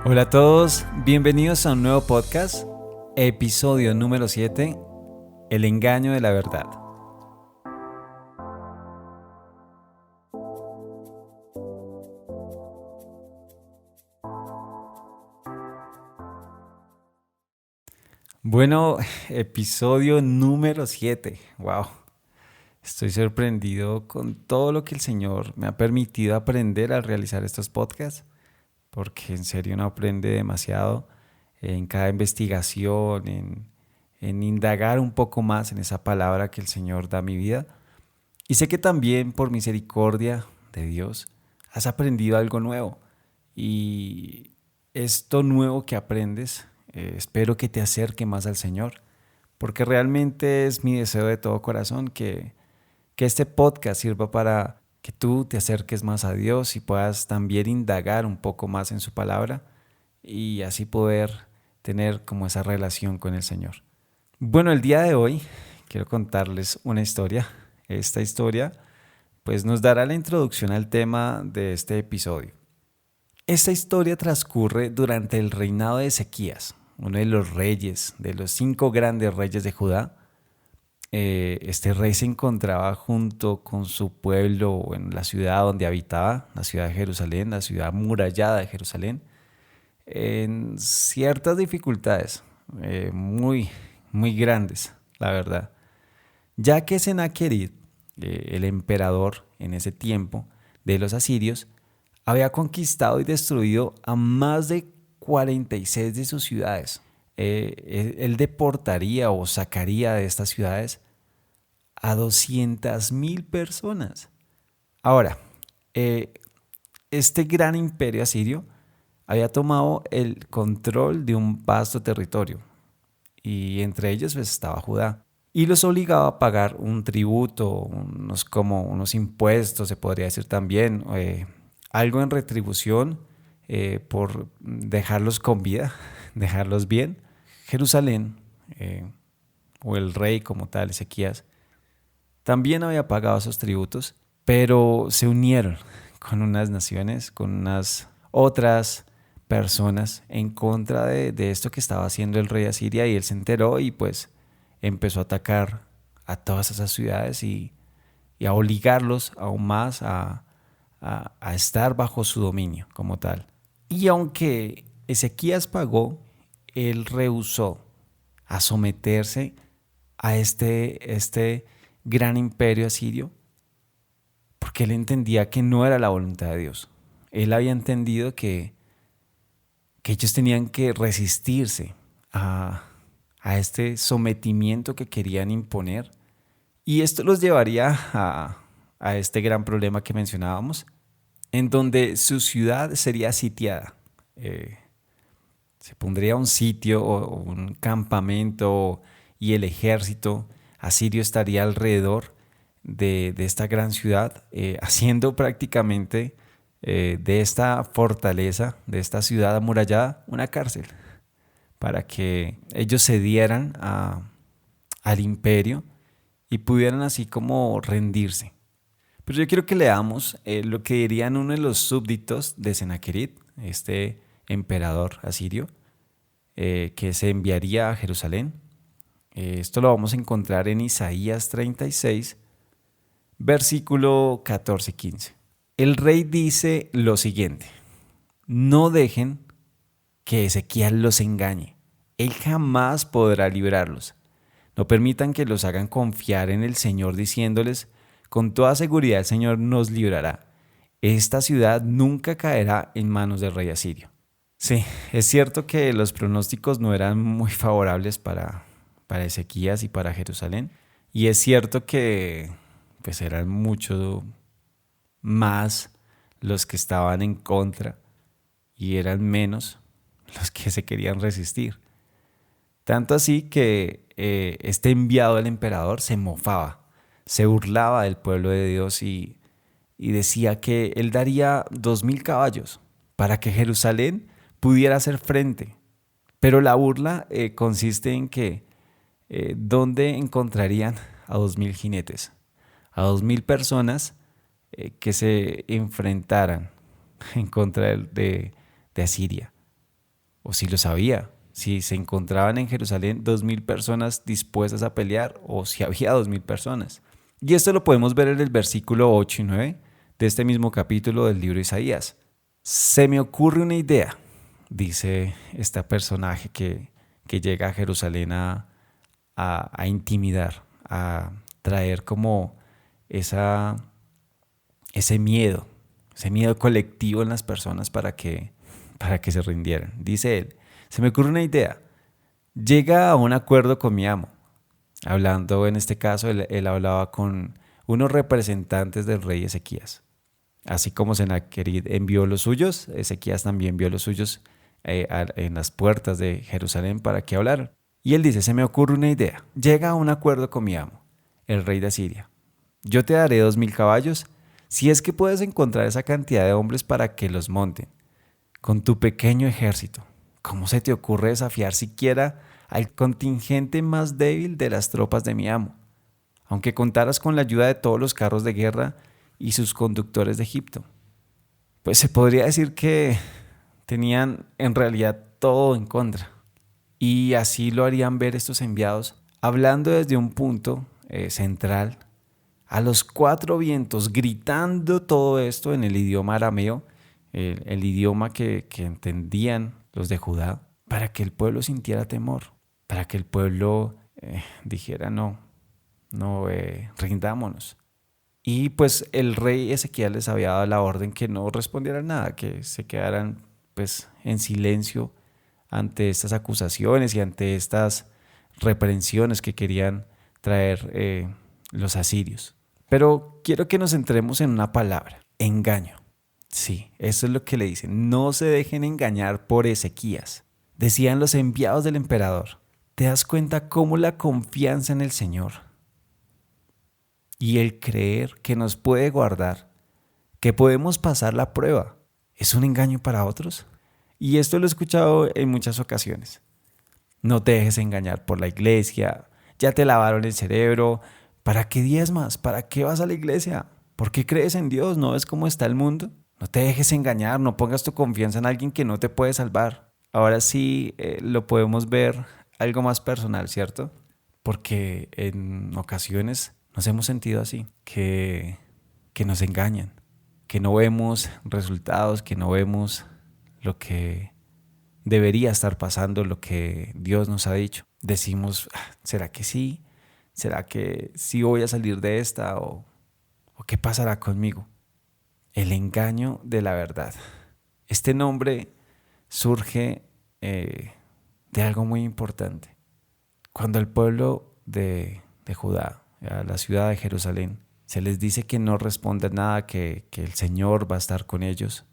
Hola a todos, bienvenidos a un nuevo podcast, episodio número 7, El engaño de la verdad. Bueno, episodio número 7, wow. Estoy sorprendido con todo lo que el Señor me ha permitido aprender al realizar estos podcasts, porque en serio uno aprende demasiado en cada investigación, en indagar un poco más en esa palabra que el Señor da a mi vida. Y sé que también por misericordia de Dios has aprendido algo nuevo. Y esto nuevo que aprendes, espero que te acerque más al Señor, porque realmente es mi deseo de todo corazón que este podcast sirva para que tú te acerques más a Dios y puedas también indagar un poco más en su palabra y así poder tener como esa relación con el Señor. Bueno, el día de hoy quiero contarles una historia. Esta historia pues nos dará la introducción al tema de este episodio. Esta historia transcurre durante el reinado de Ezequías, uno de los reyes, de los 5 grandes reyes de Judá. Este rey se encontraba junto con su pueblo en la ciudad donde habitaba, la ciudad de Jerusalén, la ciudad amurallada de Jerusalén, en ciertas dificultades muy grandes, la verdad. Ya que Sennacherib, el emperador en ese tiempo de los asirios, había conquistado y destruido a más de 46 de sus ciudades. Él deportaría o sacaría de estas ciudades a 200.000 personas. Ahora, eh, este gran imperio asirio había tomado el control de un vasto territorio y entre ellos pues, estaba Judá y los obligaba a pagar un tributo, unos impuestos, se podría decir también, algo en retribución por dejarlos con vida, dejarlos bien. Jerusalén, o el rey como tal, Ezequías, también había pagado esos tributos, pero se unieron con unas naciones, con unas otras personas en contra de esto que estaba haciendo el rey de Asiria y él se enteró y pues empezó a atacar a todas esas ciudades y a obligarlos aún más a estar bajo su dominio como tal. Y aunque Ezequías pagó, él rehusó a someterse a este gran imperio asirio porque él entendía que no era la voluntad de Dios. Él había entendido que ellos tenían que resistirse a este sometimiento que querían imponer y esto los llevaría a este gran problema que mencionábamos, en donde su ciudad sería sitiada. Se pondría un sitio o un campamento y el ejército asirio estaría alrededor de esta gran ciudad, haciendo prácticamente de esta fortaleza, de esta ciudad amurallada, una cárcel, para que ellos cedieran al imperio y pudieran así como rendirse. Pero yo quiero que leamos lo que dirían uno de los súbditos de Sennacherib, este emperador asirio, que se enviaría a Jerusalén. Esto lo vamos a encontrar en Isaías 36, versículo 14-15. El rey dice lo siguiente: no dejen que Ezequiel los engañe. Él jamás podrá librarlos. No permitan que los hagan confiar en el Señor diciéndoles: con toda seguridad el Señor nos librará. Esta ciudad nunca caerá en manos del rey asirio. Sí, es cierto que los pronósticos no eran muy favorables para Ezequías y para Jerusalén. Y es cierto que pues eran mucho más los que estaban en contra y eran menos los que se querían resistir. Tanto así que este enviado del emperador se mofaba, se burlaba del pueblo de Dios y decía que él daría 2.000 caballos para que Jerusalén pudiera hacer frente. Pero la burla consiste en que ¿dónde encontrarían a 2.000 jinetes? A 2.000 personas que se enfrentaran en contra de Asiria. o si lo sabía, si se encontraban en Jerusalén 2.000 personas dispuestas a pelear o si había 2.000 personas. Y esto lo podemos ver en el versículo 8 y 9 de este mismo capítulo del libro de Isaías. Se me ocurre una idea, dice este personaje que llega a Jerusalén a intimidar, a traer como esa, ese miedo colectivo en las personas para que se rindieran. Dice él, se me ocurre una idea, llega a un acuerdo con mi amo. Hablando en este caso, él hablaba con unos representantes del rey Ezequías. Así como Sennacherib envió los suyos, Ezequías también envió los suyos en las puertas de Jerusalén para que hablaran. Y él dice, se me ocurre una idea, llega a un acuerdo con mi amo, el rey de Asiria. Yo te daré 2.000 caballos, si es que puedes encontrar esa cantidad de hombres para que los monten. Con tu pequeño ejército, ¿cómo se te ocurre desafiar siquiera al contingente más débil de las tropas de mi amo? Aunque contaras con la ayuda de todos los carros de guerra y sus conductores de Egipto. Pues se podría decir que tenían en realidad todo en contra. Y así lo harían ver estos enviados, hablando desde un punto central, a los 4 vientos, gritando todo esto en el idioma arameo, el idioma que entendían los de Judá, para que el pueblo sintiera temor, para que el pueblo dijera no, rindámonos. Y pues el rey Ezequiel les había dado la orden que no respondieran nada, que se quedaran pues en silencio ante estas acusaciones y ante estas reprensiones que querían traer los asirios. Pero quiero que nos centremos en una palabra, engaño. Sí, eso es lo que le dicen. No se dejen engañar por Ezequías. Decían los enviados del emperador. ¿Te das cuenta cómo la confianza en el Señor y el creer que nos puede guardar, que podemos pasar la prueba, es un engaño para otros? Y esto lo he escuchado en muchas ocasiones. No te dejes engañar por la iglesia, ya te lavaron el cerebro. ¿Para qué diezmas? ¿Para qué vas a la iglesia? ¿Por qué crees en Dios? ¿No ves cómo está el mundo? No te dejes engañar, no pongas tu confianza en alguien que no te puede salvar. Ahora sí lo podemos ver algo más personal, ¿cierto? Porque en ocasiones nos hemos sentido así, que nos engañan, que no vemos resultados, que no vemos lo que debería estar pasando, lo que Dios nos ha dicho. Decimos, ¿será que sí? ¿Será que sí voy a salir de esta? ¿O qué pasará conmigo? El engaño de la verdad. Este nombre surge de algo muy importante. Cuando al pueblo de Judá, a la ciudad de Jerusalén, se les dice que no respondan nada, que el Señor va a estar con ellos.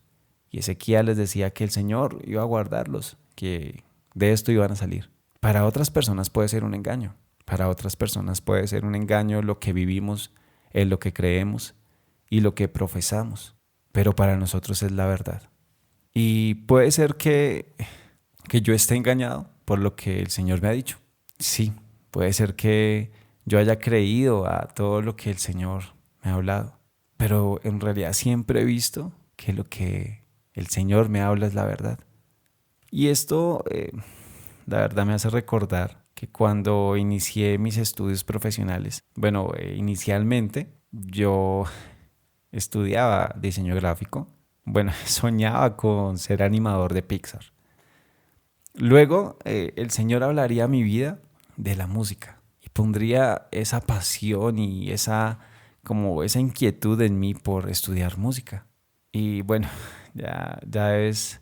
Y Ezequiel les decía que el Señor iba a guardarlos, que de esto iban a salir. Para otras personas puede ser un engaño. Para otras personas puede ser un engaño lo que vivimos, en lo que creemos y lo que profesamos. Pero para nosotros es la verdad. Y puede ser que yo esté engañado por lo que el Señor me ha dicho. Sí, puede ser que yo haya creído a todo lo que el Señor me ha hablado. Pero en realidad siempre he visto que lo que el Señor me habla es la verdad. Y esto, la verdad, me hace recordar que cuando inicié mis estudios profesionales, bueno, inicialmente yo estudiaba diseño gráfico. Bueno, soñaba con ser animador de Pixar. Luego, el Señor hablaría a mi vida de la música y pondría esa pasión y como esa inquietud en mí por estudiar música. Y bueno, ya es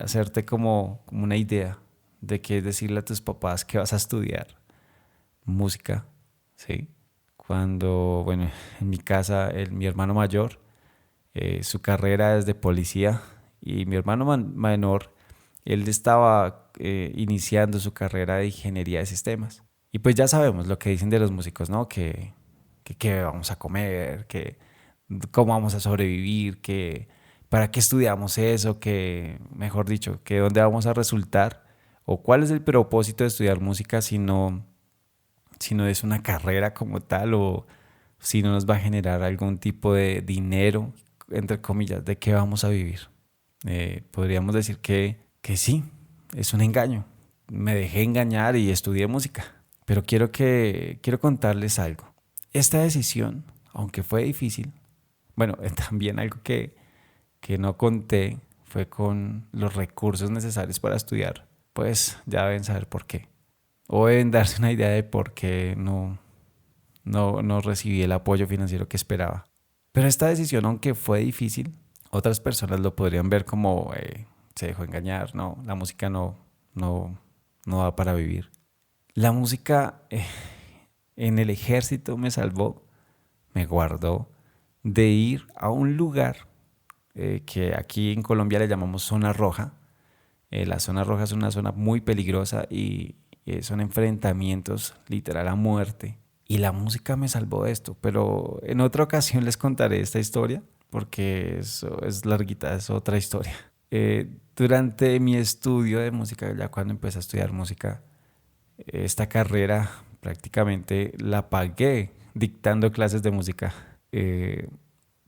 hacerte como una idea de qué es decirle a tus papás que vas a estudiar música, ¿sí? Cuando, bueno, en mi casa, mi hermano mayor, su carrera es de policía y mi hermano menor, él estaba iniciando su carrera de ingeniería de sistemas. Y pues ya sabemos lo que dicen de los músicos, ¿no? Que qué vamos a comer, que cómo vamos a sobrevivir, que para qué estudiamos eso, que, mejor dicho, que dónde vamos a resultar o cuál es el propósito de estudiar música si no es una carrera como tal o si no nos va a generar algún tipo de dinero, entre comillas, de qué vamos a vivir. Podríamos decir que sí, es un engaño. Me dejé engañar y estudié música. Pero quiero contarles algo. Esta decisión, aunque fue difícil, bueno, también algo que no conté fue con los recursos necesarios para estudiar. Pues ya deben saber por qué. O deben darse una idea de por qué no recibí el apoyo financiero que esperaba. Pero esta decisión, aunque fue difícil, otras personas lo podrían ver como se dejó engañar, no, la música no, no da para vivir. La música en el ejército me salvó, me guardó de ir a un lugar que aquí en Colombia le llamamos zona roja. La zona roja es una zona muy peligrosa y son enfrentamientos literal a muerte. Y la música me salvó de esto, pero en otra ocasión les contaré esta historia porque eso es larguita, es otra historia. Durante mi estudio de música, ya cuando empecé a estudiar música, esta carrera prácticamente la pagué dictando clases de música.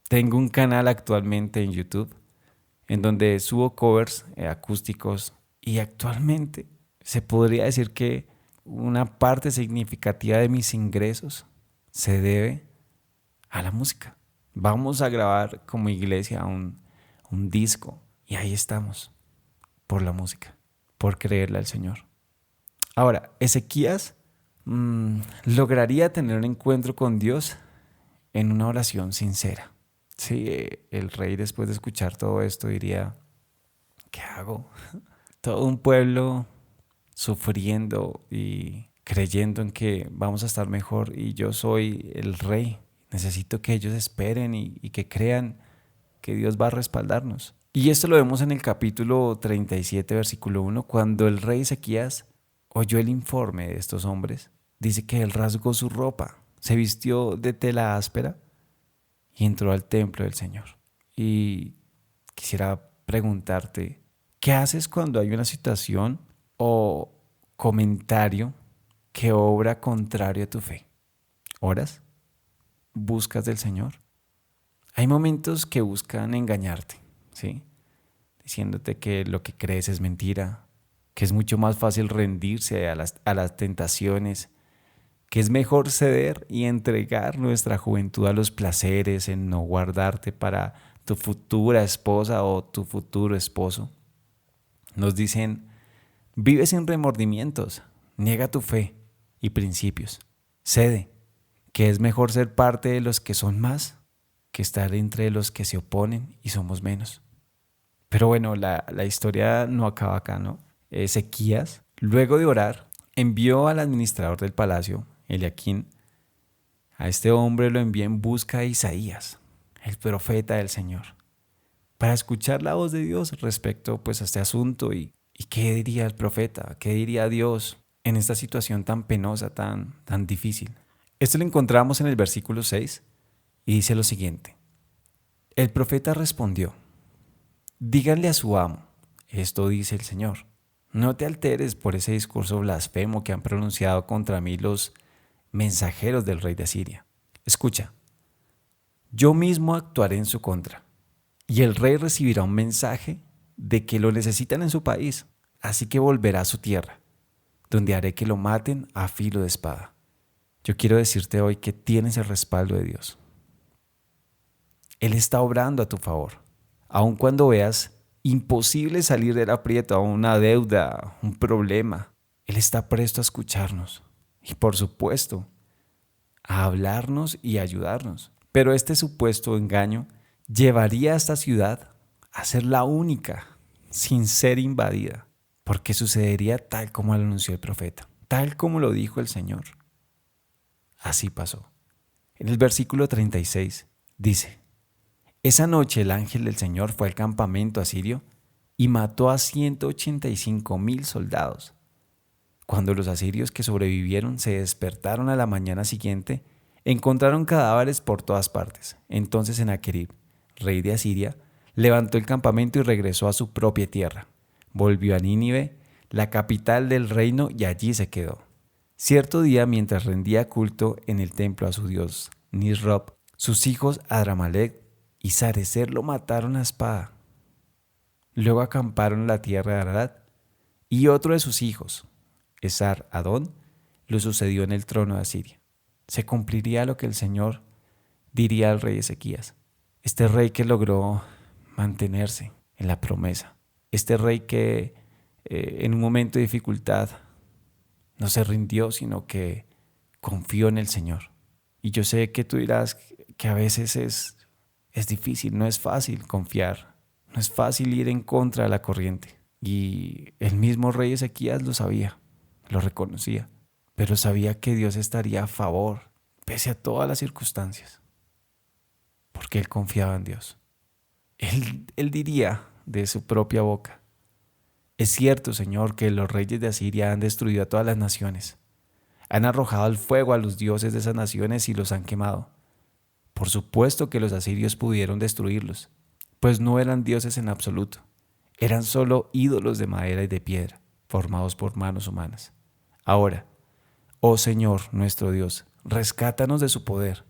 Tengo un canal actualmente en YouTube en donde subo covers acústicos y actualmente se podría decir que una parte significativa de mis ingresos se debe a la música. Vamos a grabar como iglesia un disco y ahí estamos, por la música, por creerle al Señor. Ahora, Ezequías lograría tener un encuentro con Dios en una oración sincera. Sí, el rey después de escuchar todo esto diría, ¿qué hago? Todo un pueblo sufriendo y creyendo en que vamos a estar mejor y yo soy el rey. Necesito que ellos esperen y que crean que Dios va a respaldarnos. Y esto lo vemos en el capítulo 37, versículo 1, cuando el rey Ezequías oyó el informe de estos hombres. Dice que él rasgó su ropa, se vistió de tela áspera y entró al templo del Señor. Y quisiera preguntarte, ¿qué haces cuando hay una situación o comentario que obra contrario a tu fe? ¿Oras? ¿Buscas del Señor? Hay momentos que buscan engañarte, ¿sí? Diciéndote que lo que crees es mentira, que es mucho más fácil rendirse a las tentaciones, que es mejor ceder y entregar nuestra juventud a los placeres, en no guardarte para tu futura esposa o tu futuro esposo. Nos dicen, vive sin remordimientos, niega tu fe y principios, cede, que es mejor ser parte de los que son más que estar entre los que se oponen y somos menos. Pero bueno, la historia no acaba acá, ¿no? Ezequías, luego de orar, envió al administrador del palacio, Eliaquín. A este hombre lo envía en busca de Isaías, el profeta del Señor, para escuchar la voz de Dios respecto pues a este asunto y qué diría el profeta, qué diría Dios en esta situación tan penosa, tan difícil. Esto lo encontramos en el versículo 6 y dice lo siguiente. El profeta respondió, díganle a su amo, esto dice el Señor, no te alteres por ese discurso blasfemo que han pronunciado contra mí los mensajeros del rey de Asiria. Escucha, yo mismo actuaré en su contra, y el rey recibirá un mensaje de que lo necesitan en su país, así que volverá a su tierra, donde haré que lo maten a filo de espada. Yo quiero decirte hoy que tienes el respaldo de Dios. Él está obrando a tu favor, aun cuando veas imposible salir del aprieto a una deuda, un problema. Él está presto a escucharnos y, por supuesto, a hablarnos y ayudarnos. Pero este supuesto engaño llevaría a esta ciudad a ser la única sin ser invadida, porque sucedería tal como lo anunció el profeta, tal como lo dijo el Señor. Así pasó. En el versículo 36 dice, esa noche el ángel del Señor fue al campamento asirio y mató a 185,000 soldados. Cuando los asirios que sobrevivieron se despertaron a la mañana siguiente, encontraron cadáveres por todas partes. Entonces Sennacherib, rey de Asiria, levantó el campamento y regresó a su propia tierra. Volvió a Nínive, la capital del reino, y allí se quedó. Cierto día, mientras rendía culto en el templo a su dios Nisroch, sus hijos Adramelech y Sarecer lo mataron a espada. Luego acamparon en la tierra de Arad Y otro de sus hijos, Esar-Adón, lo sucedió en el trono de Asiria. Se cumpliría lo que el Señor diría al rey Ezequías. Este rey que logró mantenerse en la promesa. Este rey que en un momento de dificultad no se rindió, sino que confió en el Señor. Y yo sé que tú dirás que a veces es difícil, no es fácil confiar, no es fácil ir en contra de la corriente. Y el mismo rey Ezequías lo sabía, lo reconocía, pero sabía que Dios estaría a favor, pese a todas las circunstancias, porque él confiaba en Dios. Él diría de su propia boca: es cierto, Señor, que los reyes de Asiria han destruido a todas las naciones. Han arrojado al fuego a los dioses de esas naciones y los han quemado. Por supuesto que los asirios pudieron destruirlos, pues no eran dioses en absoluto. Eran solo ídolos de madera y de piedra, formados por manos humanas. Ahora, oh Señor nuestro Dios, rescátanos de su poder.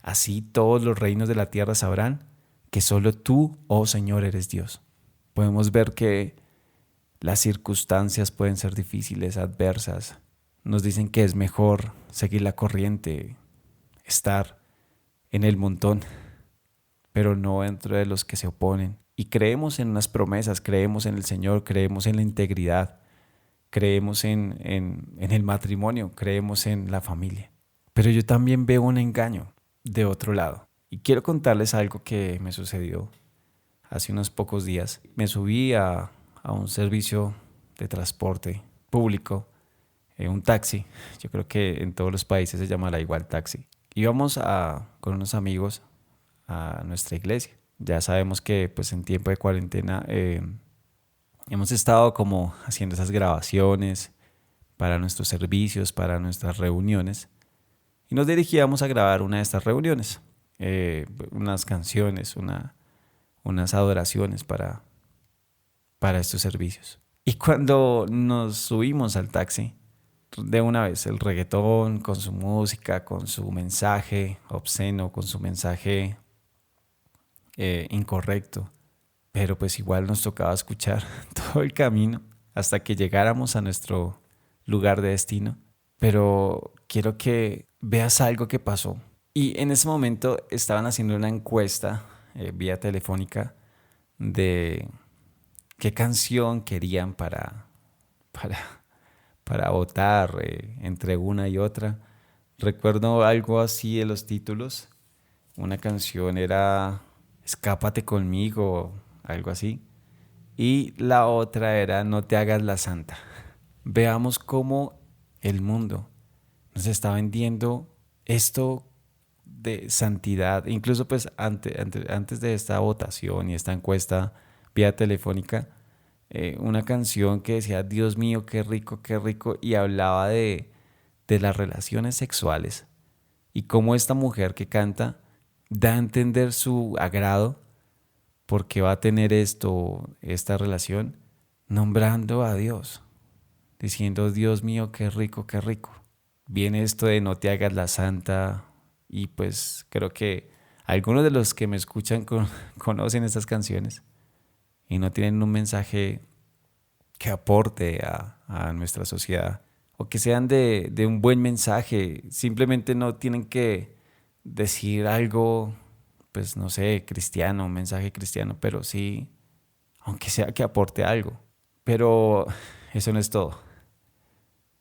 Así todos los reinos de la tierra sabrán que solo tú, oh Señor, eres Dios. Podemos ver que las circunstancias pueden ser difíciles, adversas. Nos dicen que es mejor seguir la corriente, estar en el montón, pero no dentro de los que se oponen. Y creemos en las promesas, creemos en el Señor, creemos en la integridad, creemos en el matrimonio, creemos en la familia. Pero yo también veo un engaño de otro lado. Y quiero contarles algo que me sucedió hace unos pocos días. Me subí a un servicio de transporte público, un taxi. Yo creo que en todos los países se llamará igual taxi. Íbamos con unos amigos a nuestra iglesia. Ya sabemos que pues en tiempo de cuarentena hemos estado como haciendo esas grabaciones para nuestros servicios, para nuestras reuniones. Y nos dirigíamos a grabar una de estas reuniones, unas canciones, unas adoraciones para estos servicios. Y cuando nos subimos al taxi, de una vez el reggaetón con su música, con su mensaje obsceno, con su mensaje incorrecto, pero pues igual nos tocaba escuchar todo el camino hasta que llegáramos a nuestro lugar de destino. Pero quiero que veas algo que pasó. Y en ese momento estaban haciendo una encuesta vía telefónica de qué canción querían para, para votar entre una y otra. Recuerdo algo así de los títulos. Una canción era Escápate conmigo, algo así. Y la otra era No te hagas la santa. Veamos cómo el mundo nos está vendiendo esto de santidad. Incluso pues antes de esta votación y esta encuesta vía telefónica, una canción que decía Dios mío, qué rico, y hablaba de las relaciones sexuales y cómo esta mujer que canta da a entender su agrado porque va a tener esta relación, nombrando a Dios, diciendo Dios mío, qué rico, qué rico. Viene esto de no te hagas la santa, y pues creo que algunos de los que me escuchan conocen estas canciones y no tienen un mensaje que aporte a nuestra sociedad o que sean de un buen mensaje. Simplemente no tienen que decir algo, pues no sé, cristiano, un mensaje cristiano, pero sí, aunque sea que aporte algo. Pero eso no es todo.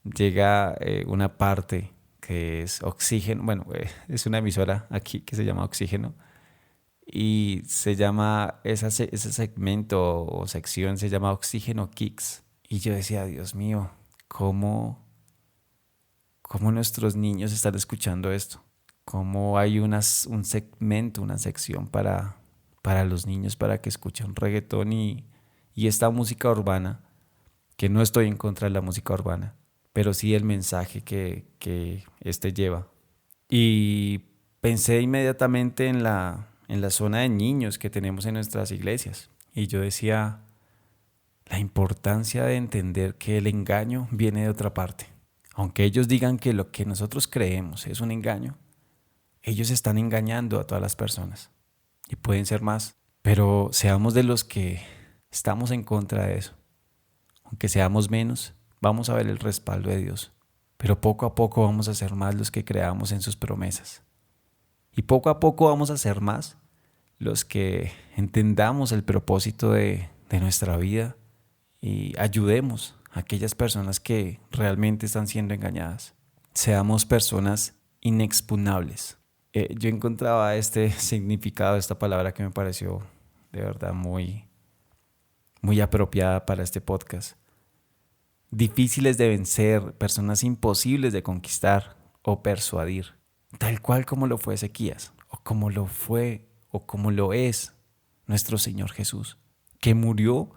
Llega una parte que es Oxígeno. Bueno, es una emisora aquí que se llama Oxígeno y se llama, ese segmento o sección se llama Oxígeno Kicks. Y yo decía, Dios mío, ¿cómo nuestros niños están escuchando esto? ¿Cómo hay un segmento, una sección para los niños para que escuchen reggaetón y esta música urbana? Que no estoy en contra de la música urbana, pero sí el mensaje que este lleva. Y pensé inmediatamente en la zona de niños que tenemos en nuestras iglesias. Y yo decía, la importancia de entender que el engaño viene de otra parte. Aunque ellos digan que lo que nosotros creemos es un engaño, ellos están engañando a todas las personas. Y pueden ser más. Pero seamos de los que estamos en contra de eso. aunque seamos menos, vamos a ver el respaldo de Dios. Pero poco a poco vamos a ser más los que creamos en sus promesas. Y poco a poco vamos a ser más los que entendamos el propósito de nuestra vida y ayudemos a aquellas personas que realmente están siendo engañadas. Seamos personas inexpugnables. Yo encontraba este significado, esta palabra que me pareció de verdad muy, muy apropiada para este podcast. Difíciles de vencer, personas imposibles de conquistar o persuadir, tal cual como lo fue Ezequías, o como lo fue, o como lo es nuestro Señor Jesús, que murió,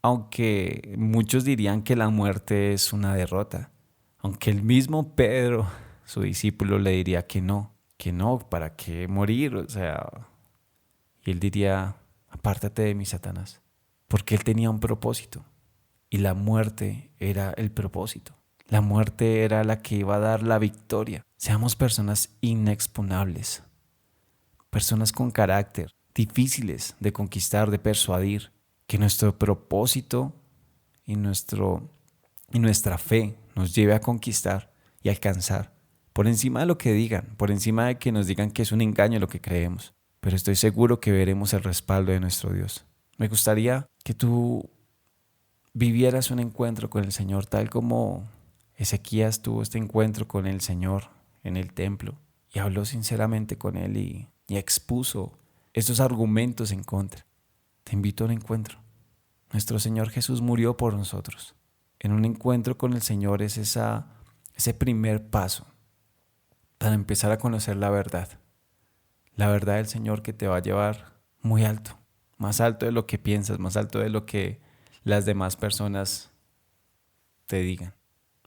aunque muchos dirían que la muerte es una derrota, aunque el mismo Pedro, su discípulo, le diría que no, ¿para qué morir? O sea, y él diría, apártate de mí, Satanás, porque él tenía un propósito. Y la muerte era el propósito. La muerte era la que iba a dar la victoria. Seamos personas inexpugnables, personas con carácter, difíciles de conquistar, de persuadir, que nuestro propósito y nuestra fe nos lleve a conquistar y alcanzar, por encima de lo que digan, por encima de que nos digan que es un engaño lo que creemos. Pero estoy seguro que veremos el respaldo de nuestro Dios. Me gustaría que tú vivieras un encuentro con el Señor tal como Ezequías tuvo este encuentro con el Señor en el templo y habló sinceramente con Él y expuso estos argumentos en contra. Te invito a un encuentro. Nuestro Señor Jesús murió por nosotros. En un encuentro con el Señor es ese primer paso para empezar a conocer la verdad. La verdad del Señor que te va a llevar muy alto, más alto de lo que piensas, más alto de lo que las demás personas te digan.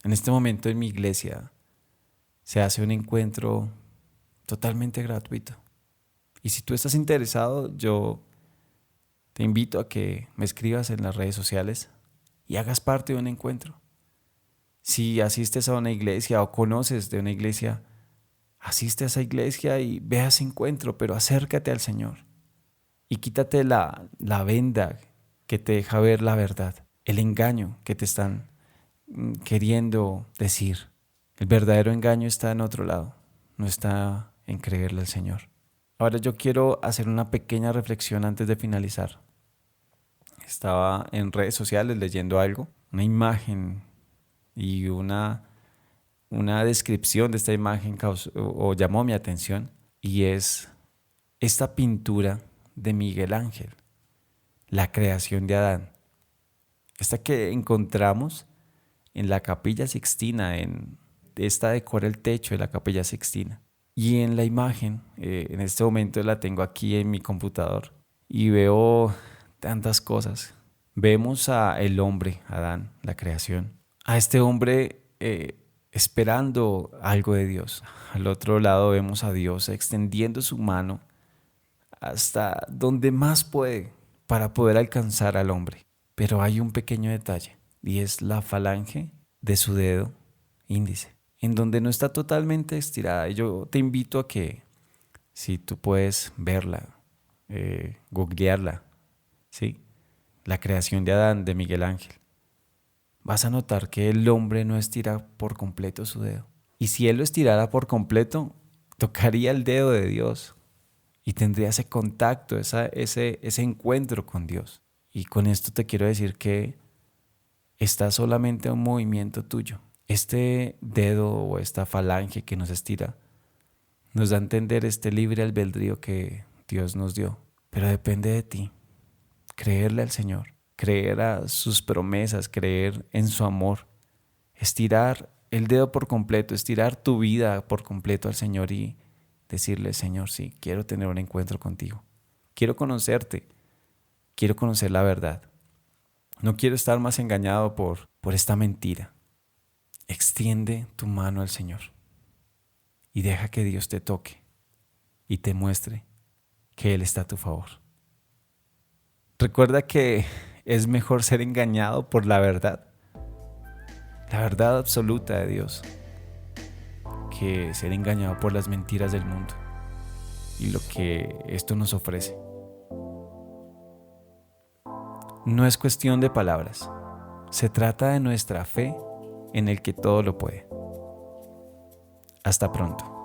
En este momento en mi iglesia se hace un encuentro totalmente gratuito. Y si tú estás interesado, yo te invito a que me escribas en las redes sociales y hagas parte de un encuentro. Si asistes a una iglesia o conoces de una iglesia, asiste a esa iglesia y ve a ese encuentro, pero acércate al Señor y quítate la venda que te deja ver la verdad, el engaño que te están queriendo decir. El verdadero engaño está en otro lado, no está en creerle al Señor. Ahora yo quiero hacer una pequeña reflexión antes de finalizar. Estaba en redes sociales leyendo algo, una imagen y una descripción de esta imagen llamó mi atención, y es esta pintura de Miguel Ángel, la creación de Adán. Esta que encontramos en la Capilla Sixtina, esta decora el techo de la Capilla Sixtina. Y en la imagen, en este momento la tengo aquí en mi computador y veo tantas cosas. Vemos a el hombre, Adán, la creación, a este hombre esperando algo de Dios. Al otro lado vemos a Dios extendiendo su mano hasta donde más puede para poder alcanzar al hombre. Pero hay un pequeño detalle y es la falange de su dedo índice, en donde no está totalmente estirada. Y yo te invito a que, si tú puedes verla, googlearla, ¿sí? La creación de Adán de Miguel Ángel, vas a notar que el hombre no estira por completo su dedo. Y si él lo estirara por completo, tocaría el dedo de Dios y tendría ese contacto, ese encuentro con Dios. Y con esto te quiero decir que está solamente un movimiento tuyo. Este dedo o esta falange que nos estira nos da a entender este libre albedrío que Dios nos dio. Pero depende de ti creerle al Señor, creer a sus promesas, creer en su amor, estirar el dedo por completo, estirar tu vida por completo al Señor y decirle: Señor, sí, quiero tener un encuentro contigo, quiero conocerte, quiero conocer la verdad, no quiero estar más engañado por esta mentira. Extiende tu mano al Señor y deja que Dios te toque y te muestre que Él está a tu favor. Recuerda que es mejor ser engañado por la verdad absoluta de Dios, que ser engañado por las mentiras del mundo y lo que esto nos ofrece. No es cuestión de palabras, Se trata de nuestra fe en el que todo lo puede. Hasta pronto.